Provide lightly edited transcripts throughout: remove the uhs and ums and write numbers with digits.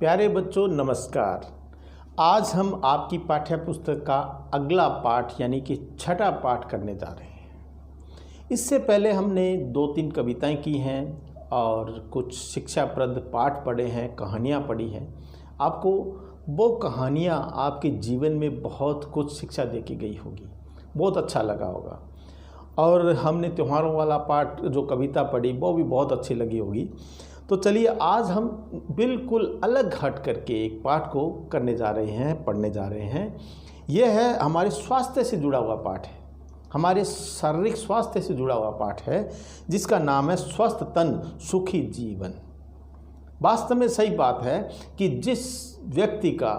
प्यारे बच्चों नमस्कार। आज हम आपकी पाठ्य पुस्तक का अगला पाठ यानी कि छठा पाठ करने जा रहे हैं। इससे पहले हमने 2-3 कविताएं की हैं और कुछ शिक्षाप्रद पाठ पढ़े हैं, कहानियां पढ़ी हैं। आपको वो कहानियां आपके जीवन में बहुत कुछ शिक्षा दे के गई होगी, बहुत अच्छा लगा होगा। और हमने त्योहारों वाला पाठ जो कविता पढ़ी वो भी बहुत अच्छी लगी होगी। तो चलिए आज हम बिल्कुल अलग हट करके एक पाठ को करने जा रहे हैं, पढ़ने जा रहे हैं। यह है हमारे स्वास्थ्य से जुड़ा हुआ पाठ है, हमारे शारीरिक स्वास्थ्य से जुड़ा हुआ पाठ है, जिसका नाम है स्वस्थ तन सुखी जीवन। वास्तव में सही बात है कि जिस व्यक्ति का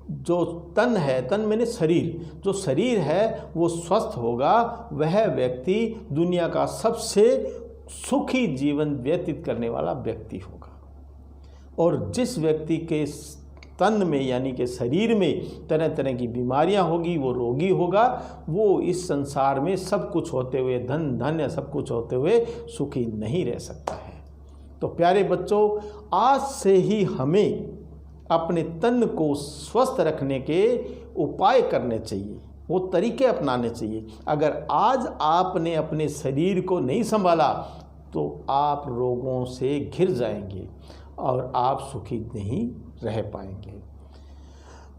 जो तन है, तन मैंने शरीर, जो शरीर है वो स्वस्थ होगा, वह व्यक्ति दुनिया का सबसे सुखी जीवन व्यतीत करने वाला व्यक्ति होगा। और जिस व्यक्ति के तन में यानी कि शरीर में तरह तरह की बीमारियां होगी, वो रोगी होगा, वो इस संसार में सब कुछ होते हुए, धन धान्य सब कुछ होते हुए सुखी नहीं रह सकता है। तो प्यारे बच्चों, आज से ही हमें अपने तन को स्वस्थ रखने के उपाय करने चाहिए, वो तरीके अपनाने चाहिए। अगर आज आपने अपने शरीर को नहीं संभाला तो आप रोगों से घिर जाएंगे और आप सुखी नहीं रह पाएंगे।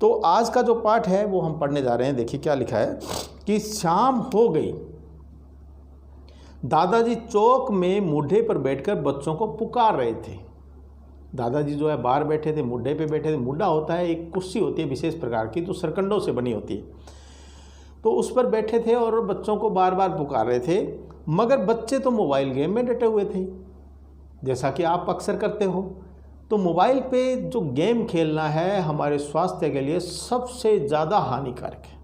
तो आज का जो पाठ है वो हम पढ़ने जा रहे हैं। देखिए क्या लिखा है कि शाम हो गई, दादाजी चौक में मुड्ढे पर बैठकर बच्चों को पुकार रहे थे। दादाजी जो है बाहर बैठे थे, मुड्ढे पे बैठे थे। मुड्ढा होता है एक कुर्सी होती है विशेष प्रकार की, जो सरकंडों से बनी होती है, तो उस पर बैठे थे और बच्चों को बार बार पुकार रहे थे। मगर बच्चे तो मोबाइल गेम में डटे हुए थे, जैसा कि आप अक्सर करते हो। तो मोबाइल पे जो गेम खेलना है हमारे स्वास्थ्य के लिए सबसे ज़्यादा हानिकारक है,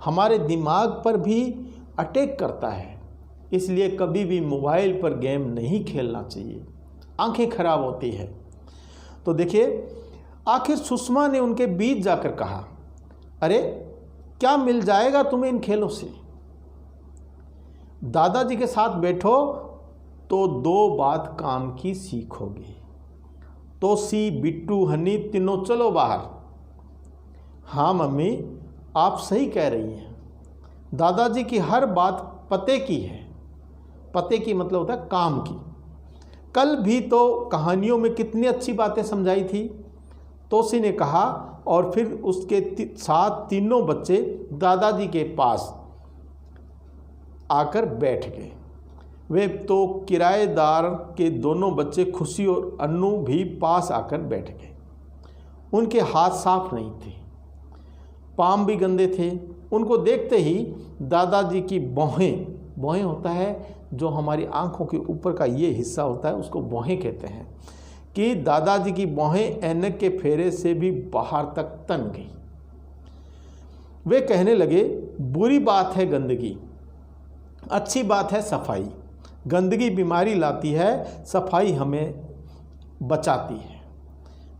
हमारे दिमाग पर भी अटैक करता है। इसलिए कभी भी मोबाइल पर गेम नहीं खेलना चाहिए, आंखें खराब होती है। तो देखिए आखिर सुषमा ने उनके बीच जाकर कहा, अरे क्या मिल जाएगा तुम्हें इन खेलों से? दादाजी के साथ बैठो तो 2 बात काम की सीखोगे। तोसी, बिट्टू, हनी तीनों चलो बाहर। हाँ मम्मी, आप सही कह रही हैं। दादाजी की हर बात पते की है। पते की मतलब होता है काम की। कल भी तो कहानियों में कितनी अच्छी बातें समझाई थी, तोसी ने कहा। और फिर उसके साथ तीनों बच्चे दादाजी के पास आकर बैठ गए। वे तो किराएदार के दोनों बच्चे खुशी और अन्नू भी पास आकर बैठ गए। उनके हाथ साफ नहीं थे, पाम भी गंदे थे। उनको देखते ही दादाजी की भौहें होता है जो हमारी आंखों के ऊपर का ये हिस्सा होता है, उसको भौहें कहते हैं, कि दादाजी की भौहें ऐनक के फेरे से भी बाहर तक तन गई। वे कहने लगे, बुरी बात है गंदगी, अच्छी बात है सफाई। गंदगी बीमारी लाती है, सफाई हमें बचाती है।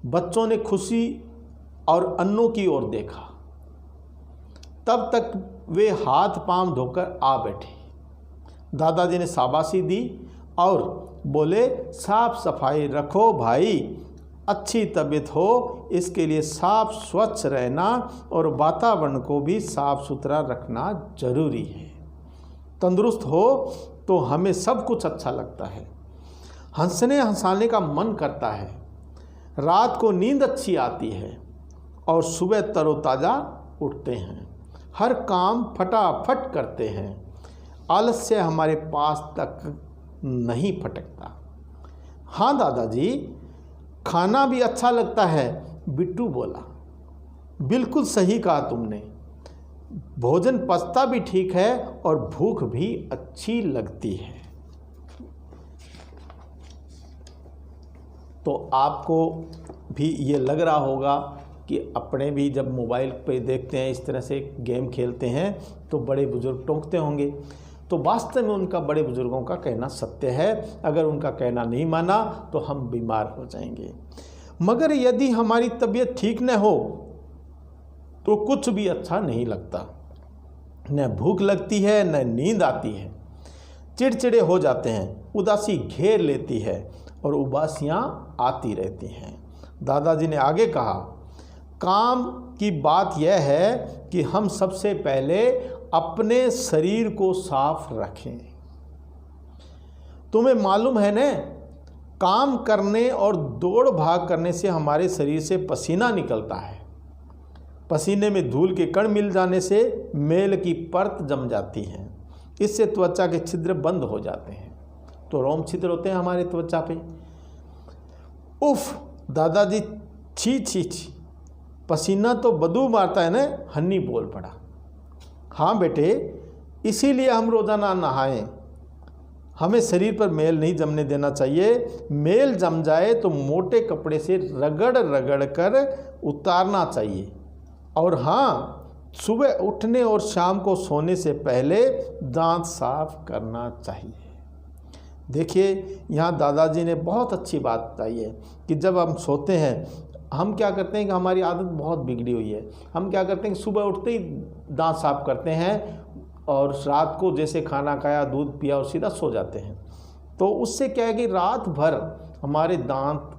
बच्चों ने खुशी और अन्नों की ओर देखा। तब तक वे हाथ पांव धोकर आ बैठे। दादाजी ने शाबाशी दी और बोले, साफ सफाई रखो भाई, अच्छी तबीयत हो इसके लिए साफ स्वच्छ रहना और वातावरण को भी साफ सुथरा रखना जरूरी है। तंदुरुस्त हो तो हमें सब कुछ अच्छा लगता है, हंसने हंसाने का मन करता है, रात को नींद अच्छी आती है और सुबह तरोताज़ा उठते हैं, हर काम फटाफट करते हैं, आलस्य हमारे पास तक नहीं फटकता। हाँ दादाजी, खाना भी अच्छा लगता है, बिट्टू बोला। बिल्कुल सही कहा तुमने, भोजन पचता भी ठीक है और भूख भी अच्छी लगती है। तो आपको भी ये लग रहा होगा कि अपने भी जब मोबाइल पे देखते हैं, इस तरह से गेम खेलते हैं, तो बड़े बुजुर्ग टोकते होंगे। तो वास्तव में उनका, बड़े बुजुर्गों का कहना सत्य है। अगर उनका कहना नहीं माना तो हम बीमार हो जाएंगे। मगर यदि हमारी तबीयत ठीक न हो तो कुछ भी अच्छा नहीं लगता, न भूख लगती है न नींद आती है, चिड़चिड़े हो जाते हैं, उदासी घेर लेती है और उबासियाँ आती रहती हैं। दादाजी ने आगे कहा, काम की बात यह है कि हम सबसे पहले अपने शरीर को साफ रखें। तुम्हें मालूम है न, काम करने और दौड़ भाग करने से हमारे शरीर से पसीना निकलता है। पसीने में धूल के कण मिल जाने से मेल की परत जम जाती है। इससे त्वचा के छिद्र बंद हो जाते हैं, तो रोम छिद्र होते हैं हमारे त्वचा पे। उफ दादाजी, छी छी छी, पसीना तो बदबू मारता है न, हन्नी बोल पड़ा। हाँ बेटे, इसीलिए हम रोज़ाना नहाएं। हमें शरीर पर मेल नहीं जमने देना चाहिए। मेल जम जाए तो मोटे कपड़े से रगड़ रगड़ कर उतारना चाहिए। और हाँ, सुबह उठने और शाम को सोने से पहले दांत साफ करना चाहिए। देखिए, यहाँ दादाजी ने बहुत अच्छी बात बताई है कि जब हम सोते हैं, हम क्या करते हैं कि हमारी आदत बहुत बिगड़ी हुई है। हम क्या करते हैं कि सुबह उठते ही दांत साफ करते हैं और रात को जैसे खाना खाया, दूध पिया और सीधा सो जाते हैं। तो उससे क्या है कि रात भर हमारे दांत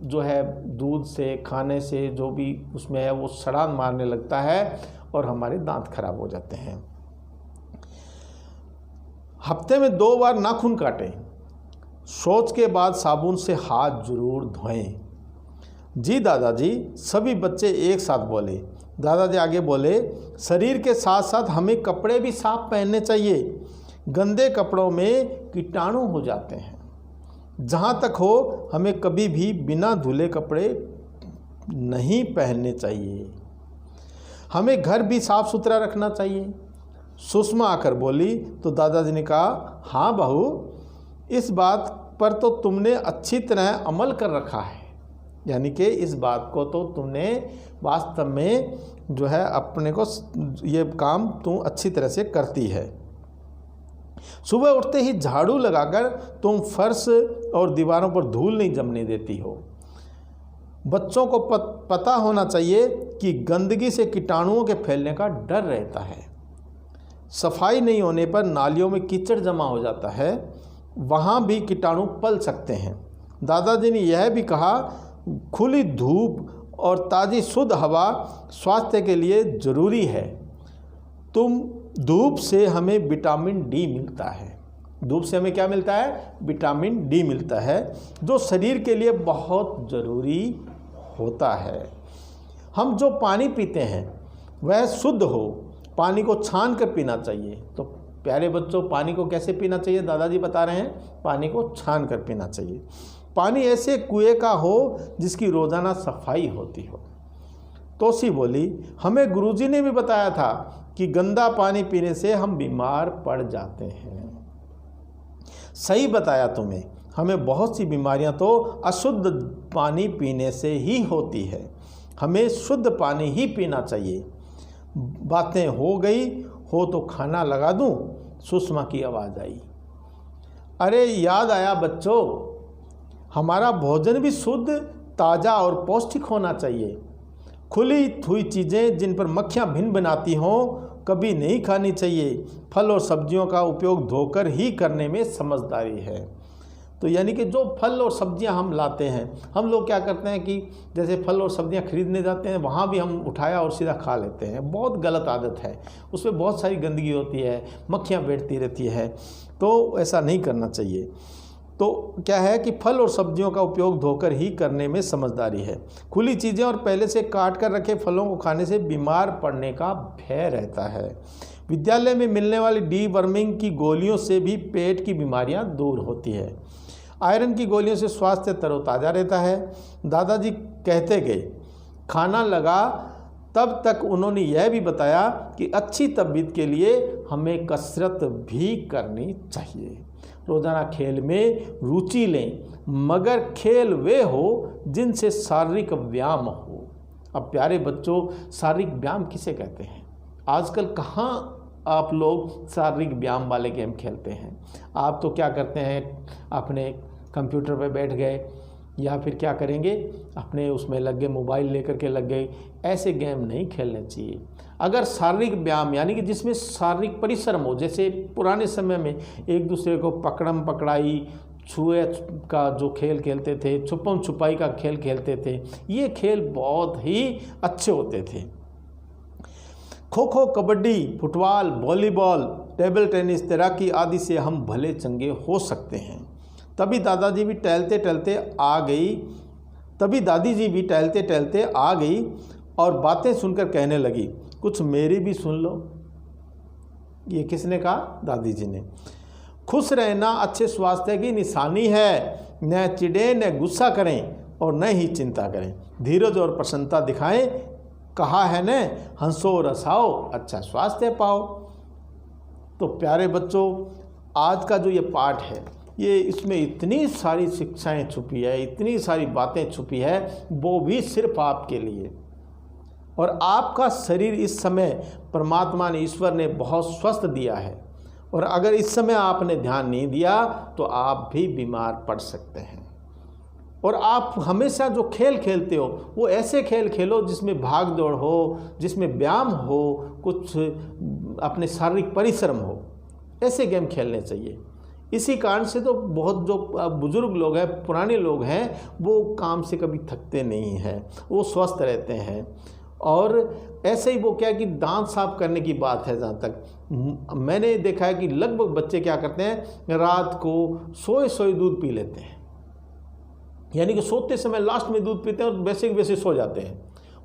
जो है दूध से, खाने से, जो भी उसमें है वो सड़ान मारने लगता है और हमारे दांत खराब हो जाते हैं। हफ्ते में 2 बार नाखून काटें। शौच के बाद साबुन से हाथ जरूर धोएं। जी दादाजी, सभी बच्चे एक साथ बोले। दादाजी आगे बोले, शरीर के साथ साथ हमें कपड़े भी साफ पहनने चाहिए। गंदे कपड़ों में कीटाणु हो जाते हैं। जहाँ तक हो, हमें कभी भी बिना धुले कपड़े नहीं पहनने चाहिए। हमें घर भी साफ सुथरा रखना चाहिए। सुषमा आकर बोली तो दादाजी ने कहा, हाँ बहू, इस बात पर तो तुमने अच्छी तरह अमल कर रखा है। यानी कि इस बात को तो तुमने वास्तव में जो है अपने को ये काम तुम अच्छी तरह से करती है। सुबह उठते ही झाड़ू लगाकर तुम फर्श और दीवारों पर धूल नहीं जमने देती हो। बच्चों को पता होना चाहिए कि गंदगी से कीटाणुओं के फैलने का डर रहता है। सफाई नहीं होने पर नालियों में कीचड़ जमा हो जाता है, वहाँ भी कीटाणु पल सकते हैं। दादाजी ने यह भी कहा, खुली धूप और ताज़ी शुद्ध हवा स्वास्थ्य के लिए ज़रूरी है। धूप से हमें विटामिन डी मिलता है। धूप से हमें क्या मिलता है? विटामिन डी मिलता है, जो शरीर के लिए बहुत ज़रूरी होता है। हम जो पानी पीते हैं वह शुद्ध हो, पानी को छान कर पीना चाहिए। तो प्यारे बच्चों, पानी को कैसे पीना चाहिए? दादाजी बता रहे हैं, पानी को छान कर पीना चाहिए। पानी ऐसे कुएं का हो जिसकी रोज़ाना सफाई होती हो। तोसी बोली, हमें गुरुजी ने भी बताया था कि गंदा पानी पीने से हम बीमार पड़ जाते हैं। सही बताया तुम्हें, हमें बहुत सी बीमारियां तो अशुद्ध पानी पीने से ही होती है। हमें शुद्ध पानी ही पीना चाहिए। बातें हो गई हो तो खाना लगा दूं? सुषमा की आवाज़ आई। अरे याद आया बच्चों, हमारा भोजन भी शुद्ध, ताज़ा और पौष्टिक होना चाहिए। खुली हुई चीज़ें जिन पर मक्खियाँ भिन बनाती हों कभी नहीं खानी चाहिए। फल और सब्जियों का उपयोग धोकर ही करने में समझदारी है। तो यानी कि जो फल और सब्जियां हम लाते हैं, हम लोग क्या करते हैं कि जैसे फल और सब्जियां खरीदने जाते हैं, वहाँ भी हम उठाया और सीधा खा लेते हैं। बहुत गलत आदत है, उसमें बहुत सारी गंदगी होती है, मक्खियाँ बैठती रहती है, तो ऐसा नहीं करना चाहिए। तो क्या है कि फल और सब्जियों का उपयोग धोकर ही करने में समझदारी है। खुली चीज़ें और पहले से काट कर रखे फलों को खाने से बीमार पड़ने का भय रहता है। विद्यालय में मिलने वाली डीवर्मिंग की गोलियों से भी पेट की बीमारियां दूर होती है। आयरन की गोलियों से स्वास्थ्य तरोताज़ा रहता है। दादाजी कहते गए, खाना लगा तब तक उन्होंने यह भी बताया कि अच्छी तबीयत के लिए हमें कसरत भी करनी चाहिए। रोज़ाना खेल में रुचि लें, मगर खेल वे हो जिनसे शारीरिक व्यायाम हो। अब प्यारे बच्चों, शारीरिक व्यायाम किसे कहते हैं? आजकल कहाँ आप लोग शारीरिक व्यायाम वाले गेम खेलते हैं? आप तो क्या करते हैं, अपने कंप्यूटर पर बैठ गए या फिर क्या करेंगे, अपने उसमें लग गए, मोबाइल लेकर के लग गए। ऐसे गेम नहीं खेलने चाहिए। अगर शारीरिक व्यायाम यानी कि जिसमें शारीरिक परिश्रम हो, जैसे पुराने समय में एक दूसरे को पकड़म पकड़ाई, छुए का जो खेल खेलते थे, छुपम छुपाई का खेल खेलते थे, ये खेल बहुत ही अच्छे होते थे। Kho kho, kabaddi, football, volleyball, table tennis, तैराकी आदि से हम भले चंगे हो सकते हैं। तभी दादी जी भी टहलते टहलते आ गई और बातें सुनकर कहने लगी, कुछ मेरी भी सुन लो। ये किसने कहा? दादी जी ने। खुश रहना अच्छे स्वास्थ्य की निशानी है। न चिढ़े, न गुस्सा करें और न ही चिंता करें। धीरज और प्रसन्नता दिखाएं। कहा है न, हंसो रसाओ, अच्छा स्वास्थ्य पाओ। तो प्यारे बच्चों, आज का जो ये पाठ है, ये इसमें इतनी सारी शिक्षाएं छुपी है, इतनी सारी बातें छुपी है, वो भी सिर्फ आपके लिए। और आपका शरीर इस समय परमात्मा ने, ईश्वर ने बहुत स्वस्थ दिया है, और अगर इस समय आपने ध्यान नहीं दिया तो आप भी बीमार पड़ सकते हैं। और आप हमेशा जो खेल खेलते हो वो ऐसे खेल खेलो जिसमें भाग दौड़ हो, जिसमें व्यायाम हो, कुछ अपने शारीरिक परिश्रम हो, ऐसे गेम खेलने चाहिए। इसी कारण से तो बहुत जो बुजुर्ग लोग हैं, पुराने लोग हैं, वो काम से कभी थकते नहीं हैं, वो स्वस्थ रहते हैं। और ऐसे ही वो क्या कि दांत साफ करने की बात है, जहाँ तक मैंने देखा है कि लगभग बच्चे क्या करते हैं, रात को सोए दूध पी लेते हैं, यानी कि सोते समय लास्ट में दूध पीते हैं और वैसे के वैसे सो जाते हैं।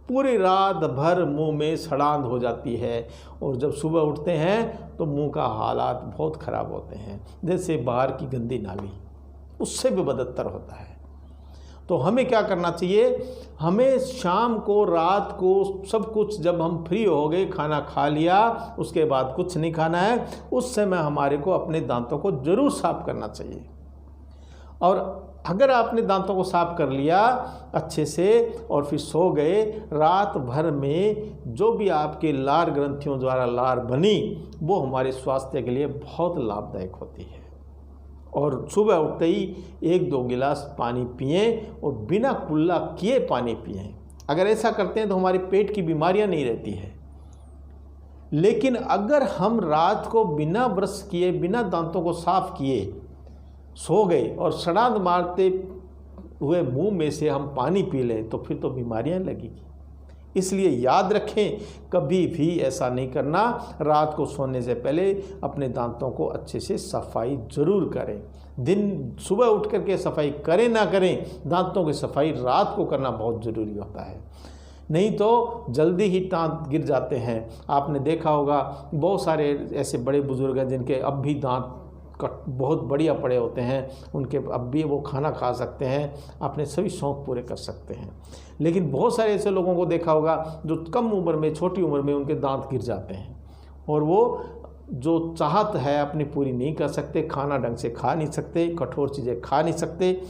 पूरी रात भर मुंह में सड़ांध हो जाती है, और जब सुबह उठते हैं तो मुंह का हालात बहुत ख़राब होते हैं, जैसे बाहर की गंदी नाली, उससे भी बदतर होता है। तो हमें क्या करना चाहिए, हमें शाम को, रात को, सब कुछ जब हम फ्री हो गए, खाना खा लिया, उसके बाद कुछ नहीं खाना है, उस समय हमारे को अपने दांतों को ज़रूर साफ करना चाहिए। और अगर आपने दांतों को साफ कर लिया अच्छे से और फिर सो गए, रात भर में जो भी आपके लार ग्रंथियों द्वारा लार बनी, वो हमारे स्वास्थ्य के लिए बहुत लाभदायक होती है। और सुबह उठते ही 1-2 गिलास पानी पिएं और बिना कुल्ला किए पानी पिएं। अगर ऐसा करते हैं तो हमारे पेट की बीमारियां नहीं रहती है। लेकिन अगर हम रात को बिना ब्रश किए, बिना दांतों को साफ किए सो गए और सड़ांध मारते हुए मुंह में से हम पानी पी लें, तो फिर तो बीमारियां लगेगी। इसलिए याद रखें, कभी भी ऐसा नहीं करना। रात को सोने से पहले अपने दांतों को अच्छे से सफाई जरूर करें। दिन सुबह उठ करके सफाई करें ना करें, दांतों की सफाई रात को करना बहुत ज़रूरी होता है, नहीं तो जल्दी ही दांत गिर जाते हैं। आपने देखा होगा बहुत सारे ऐसे बड़े बुजुर्ग हैं जिनके अब भी दांत बहुत बढ़िया पड़े होते हैं, उनके अब भी वो खाना खा सकते हैं, अपने सभी शौक़ पूरे कर सकते हैं। लेकिन बहुत सारे ऐसे लोगों को देखा होगा जो कम उम्र में, छोटी उम्र में उनके दांत गिर जाते हैं, और वो जो चाहत है अपनी पूरी नहीं कर सकते, खाना ढंग से खा नहीं सकते, कठोर चीज़ें खा नहीं सकते,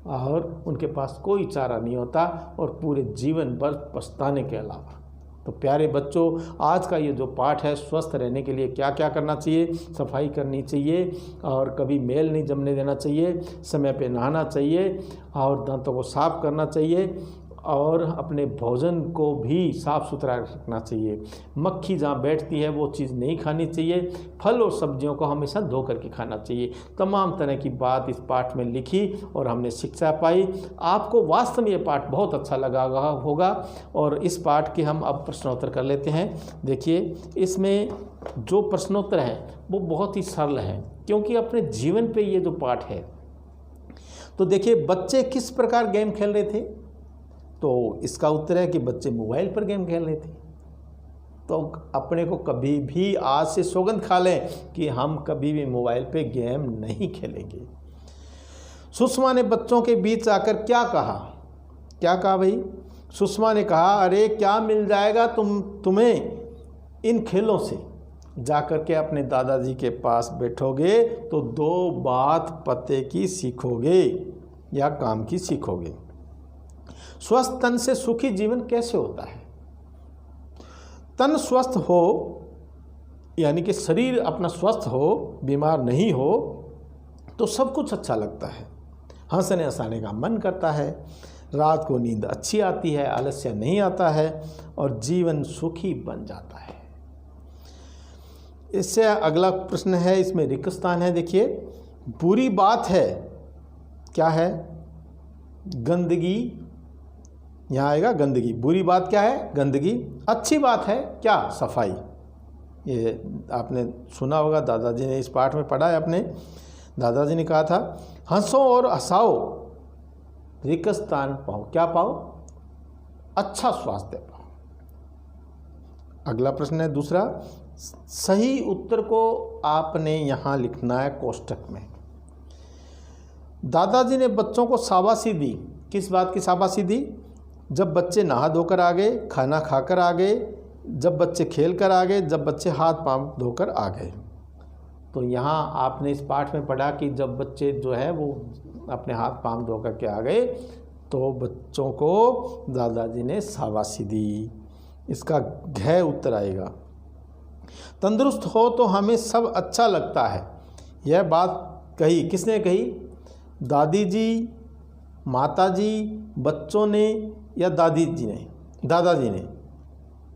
और उनके पास कोई चारा नहीं होता, और पूरे जीवन भर पछताने के अलावा। तो प्यारे बच्चों, आज का ये जो पाठ है, स्वस्थ रहने के लिए क्या क्या करना चाहिए, सफाई करनी चाहिए, और कभी मेल नहीं जमने देना चाहिए, समय पे नहाना चाहिए, और दांतों को साफ करना चाहिए, और अपने भोजन को भी साफ़ सुथरा रखना चाहिए। मक्खी जहाँ बैठती है वो चीज़ नहीं खानी चाहिए। फल और सब्जियों को हमेशा धो करके खाना चाहिए। तमाम तरह की बात इस पाठ में लिखी और हमने शिक्षा पाई। आपको वास्तव में ये पाठ बहुत अच्छा लगा होगा, और इस पाठ के हम अब प्रश्नोत्तर कर लेते हैं। देखिए, इसमें जो प्रश्नोत्तर हैं वो बहुत ही सरल हैं, क्योंकि अपने जीवन पे ये जो पाठ है। तो देखिए, बच्चे किस प्रकार गेम खेल रहे थे, तो इसका उत्तर है कि बच्चे मोबाइल पर गेम खेल रहे थे। तो अपने को कभी भी आज से सौगंध खा लें कि हम कभी भी मोबाइल पे गेम नहीं खेलेंगे। सुषमा ने बच्चों के बीच आकर क्या कहा भाई? सुषमा ने कहा, अरे क्या मिल जाएगा तुम्हें इन खेलों से? जाकर के अपने दादाजी के पास बैठोगे तो 2 बात पते की सीखोगे या काम की सीखोगे। स्वस्थ तन से सुखी जीवन कैसे होता है? तन स्वस्थ हो, यानी कि शरीर अपना स्वस्थ हो, बीमार नहीं हो, तो सब कुछ अच्छा लगता है। हंसने हंसाने का मन करता है, रात को नींद अच्छी आती है, आलस्य नहीं आता है, और जीवन सुखी बन जाता है। इससे अगला प्रश्न है, इसमें रिक्त स्थान है। देखिए, बुरी बात है क्या है? गंदगी, यहाँ आएगा गंदगी। बुरी बात क्या है? गंदगी। अच्छी बात है क्या? सफाई। ये आपने सुना होगा, दादाजी ने इस पाठ में पढ़ा है अपने। दादाजी ने कहा था, हंसो और हंसाओ, रिकस्तान पाओ। क्या पाओ? अच्छा स्वास्थ्य पाओ। अगला प्रश्न है दूसरा, सही उत्तर को आपने यहाँ लिखना है कोष्टक में। दादाजी ने बच्चों को शाबाशी दी। किस बात की शाबाशी दी? जब बच्चे नहा धोकर आ गए, खाना खाकर आ गए, जब बच्चे खेल कर आ गए, जब बच्चे हाथ पाँव धोकर आ गए। तो यहाँ आपने इस पाठ में पढ़ा कि जब बच्चे जो है वो अपने हाथ पाँव धोकर के आ गए तो बच्चों को दादाजी ने शाबाशी दी। इसका घ उत्तर आएगा। तंदुरुस्त हो तो हमें सब अच्छा लगता है। यह बात कही किसने कही? दादी जी, माता जी, बच्चों ने या दादाजी ने?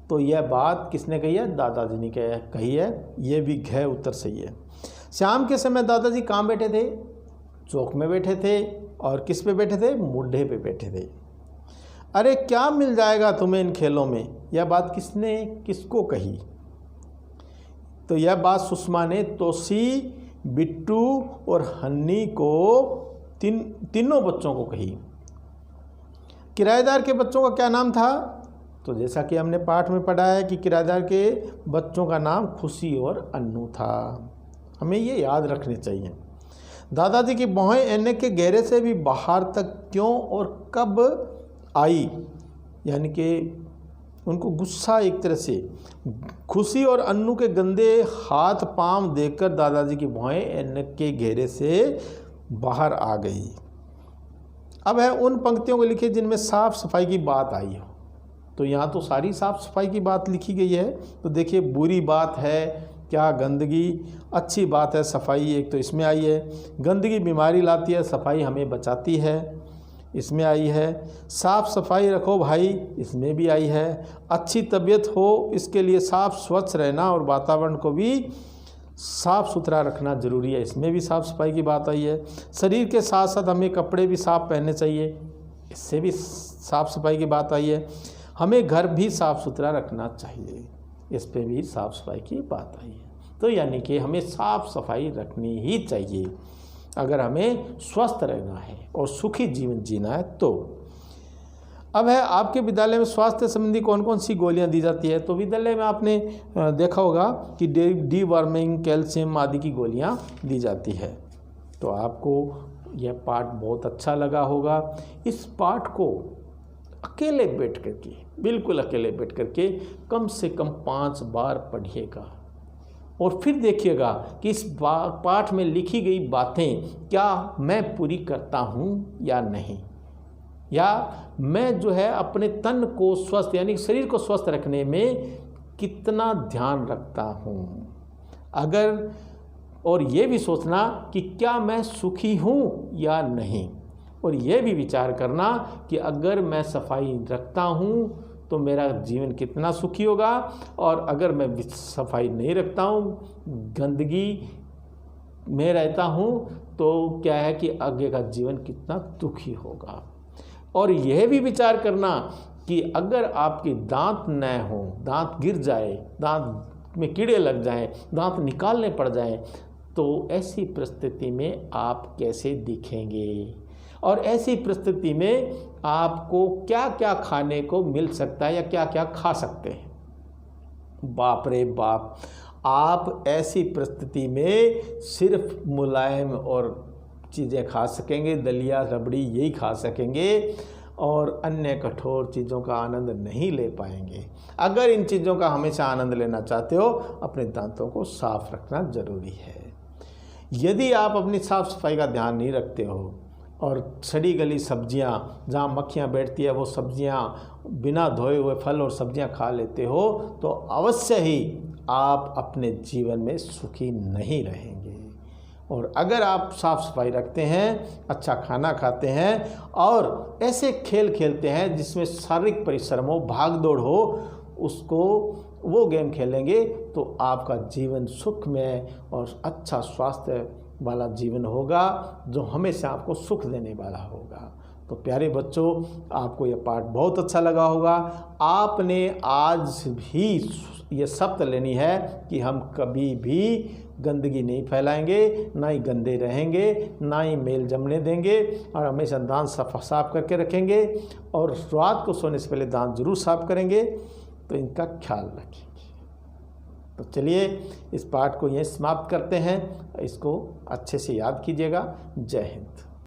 तो यह बात किसने कही है? दादाजी ने कही है। यह भी घ उत्तर सही है। शाम के समय दादाजी कहाँ बैठे थे? चौक में बैठे थे। और किस पे बैठे थे? मुड्ढे पे बैठे थे। अरे क्या मिल जाएगा तुम्हें इन खेलों में? यह बात किसको कही? तो यह बात सुषमा ने तोसी, बिट्टू और हन्नी को तीनों बच्चों को कही। किराएदार के बच्चों का क्या नाम था? तो जैसा कि हमने पाठ में पढ़ा है कि किराएदार के बच्चों का नाम खुशी और अन्नू था। हमें ये याद रखने चाहिए। दादाजी की भौहें ऐनक के गहरे से भी बाहर तक क्यों और कब आई? यानी कि उनको गुस्सा, एक तरह से खुशी और अन्नू के गंदे हाथ पांव देखकर दादाजी की भौहें ऐनक के घेरे से बाहर आ गई। अब है उन पंक्तियों को लिखिए जिनमें साफ सफाई की बात आई हो। तो यहाँ तो सारी साफ सफाई की बात लिखी गई है। तो देखिए, बुरी बात है क्या? गंदगी। अच्छी बात है सफाई, एक तो इसमें आई है। गंदगी बीमारी लाती है, सफाई हमें बचाती है, इसमें आई है। साफ़ सफाई रखो भाई, इसमें भी आई है। अच्छी तबीयत हो, इसके लिए साफ़ स्वच्छ रहना और वातावरण को भी साफ़ सुथरा रखना ज़रूरी है, इसमें भी साफ़ सफाई की बात आई है। शरीर के साथ साथ हमें कपड़े भी साफ़ पहनने चाहिए, इससे भी साफ़ सफाई की बात आई है। हमें घर भी साफ़ सुथरा रखना चाहिए, इस पे भी साफ़ सफाई की बात आई है। तो यानी कि हमें साफ़ सफाई रखनी ही चाहिए अगर हमें स्वस्थ रहना है और सुखी जीवन जीना है। तो अब है आपके विद्यालय में स्वास्थ्य संबंधी कौन कौन सी गोलियां दी जाती है। तो विद्यालय में आपने देखा होगा कि डी वर्मिंग, कैल्शियम आदि की गोलियां दी जाती है। तो आपको यह पाठ बहुत अच्छा लगा होगा। इस पाठ को अकेले बैठ करके, बिल्कुल अकेले बैठ करके कम से कम 5 बार पढ़िएगा और फिर देखिएगा कि इस पाठ में लिखी गई बातें क्या मैं पूरी करता हूँ या नहीं, या मैं जो है अपने तन को स्वस्थ यानी शरीर को स्वस्थ रखने में कितना ध्यान रखता हूँ। अगर और ये भी सोचना कि क्या मैं सुखी हूँ या नहीं, और ये भी विचार करना कि अगर मैं सफाई रखता हूँ तो मेरा जीवन कितना सुखी होगा, और अगर मैं सफाई नहीं रखता हूँ, गंदगी में रहता हूँ, तो क्या है कि आगे का जीवन कितना दुखी होगा। और यह भी विचार करना कि अगर आपके दांत न हो, दांत गिर जाए, दांत में कीड़े लग जाएं, दांत निकालने पड़ जाएं, तो ऐसी परिस्थिति में आप कैसे दिखेंगे, और ऐसी परिस्थिति में आपको क्या क्या खाने को मिल सकता है या क्या क्या खा सकते हैं। बाप रे बाप, आप ऐसी परिस्थिति में सिर्फ मुलायम और चीज़ें खा सकेंगे, दलिया रबड़ी यही खा सकेंगे, और अन्य कठोर चीज़ों का आनंद नहीं ले पाएंगे। अगर इन चीज़ों का हमेशा आनंद लेना चाहते हो, अपने दांतों को साफ रखना ज़रूरी है। यदि आप अपनी साफ सफाई का ध्यान नहीं रखते हो और सड़ी गली सब्जियां, जहाँ मक्खियां बैठती है वो सब्जियां, बिना धोए हुए फल और सब्जियां खा लेते हो, तो अवश्य ही आप अपने जीवन में सुखी नहीं रहेंगे। और अगर आप साफ़ सफाई रखते हैं, अच्छा खाना खाते हैं और ऐसे खेल खेलते हैं जिसमें शारीरिक परिश्रम हो, भाग दौड़ हो, उसको वो गेम खेलेंगे, तो आपका जीवन सुखमय और अच्छा स्वास्थ्य वाला जीवन होगा, जो हमेशा आपको सुख देने वाला होगा। तो प्यारे बच्चों, आपको यह पाठ बहुत अच्छा लगा होगा। आपने आज भी ये शपथ लेनी है कि हम कभी भी गंदगी नहीं फैलाएंगे, ना ही गंदे रहेंगे, ना ही मेल जमने देंगे, और हमेशा दांत साफ करके रखेंगे, और रात को सोने से पहले दांत जरूर साफ करेंगे। तो इनका ख्याल रखेंगे। तो चलिए इस पाठ को यहीं समाप्त करते हैं। इसको अच्छे से याद कीजिएगा। जय हिंद।